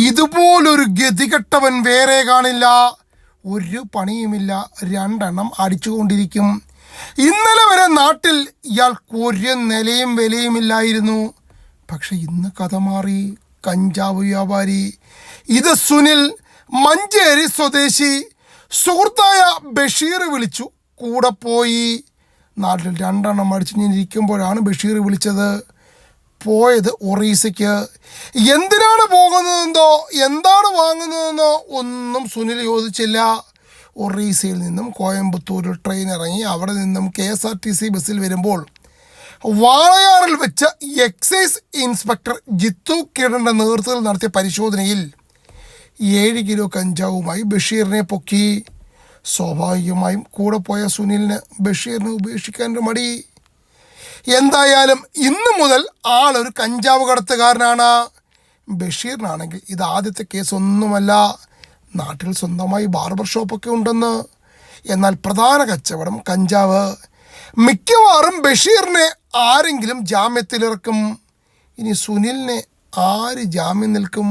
ഇതുപോലൊരു ഗതികെട്ടവൻ വേറെ കാണില്ല. ഒരു പണിയുമില്ല, രണ്ടെണ്ണം അടിച്ചുകൊണ്ടിരിക്കും. ഇന്നലെ വരെ നാട്ടിൽ ഇയാൾക്ക് ഒരു നിലയും വിലയുമില്ലായിരുന്നു. പക്ഷെ ഇന്ന് കഥ മാറി. കഞ്ചാവ് വ്യാപാരി. ഇത് സുനിൽ, മഞ്ചേരി സ്വദേശി. സുഹൃത്തായ ബഷീർ വിളിച്ചു, കൂടെ പോയി. നാട്ടിൽ രണ്ടെണ്ണം അടിച്ചിരിക്കുമ്പോഴാണ് ബഷീർ വിളിച്ചത്. പോയത് ഒറീസയ്ക്ക്. എന്തിനാണ് പോകുന്നതെന്നോ എന്താണ് വാങ്ങുന്നതെന്നോ ഒന്നും സുനിൽ ചോദിച്ചില്ല. ഒറീസയിൽ നിന്നും കോയമ്പത്തൂർ ട്രെയിൻ ഇറങ്ങി അവിടെ നിന്നും KSRTC ബസ്സിൽ വരുമ്പോൾ വാളയാറിൽ വെച്ച് എക്സൈസ് ഇൻസ്പെക്ടർ ജിത്തു കിരണിൻ്റെ നേതൃത്വത്തിൽ നടത്തിയ പരിശോധനയിൽ 7 കിലോ കഞ്ചാവുമായി ബഷീറിനെ പൊക്കി. സ്വാഭാവികമായും കൂടെ പോയ സുനിലിന് ബഷീറിനെ ഉപേക്ഷിക്കാൻ മടി. എന്തായാലും ഇന്നു മുതൽ ആളൊരു കഞ്ചാവ് കടത്തുകാരനാണ്. ബഷീറിനാണെങ്കിൽ ഇത് ആദ്യത്തെ കേസ് ഒന്നുമല്ല. നാട്ടിൽ സ്വന്തമായി ബാർബർ ഷോപ്പൊക്കെ ഉണ്ടെന്ന്. എന്നാൽ പ്രധാന കച്ചവടം കഞ്ചാവ്. മിക്കവാറും ബഷീറിനെ ആരെങ്കിലും ജാമ്യത്തിലിറക്കും. ഇനി സുനിലിനെ ആര് ജാമ്യം നിൽക്കും?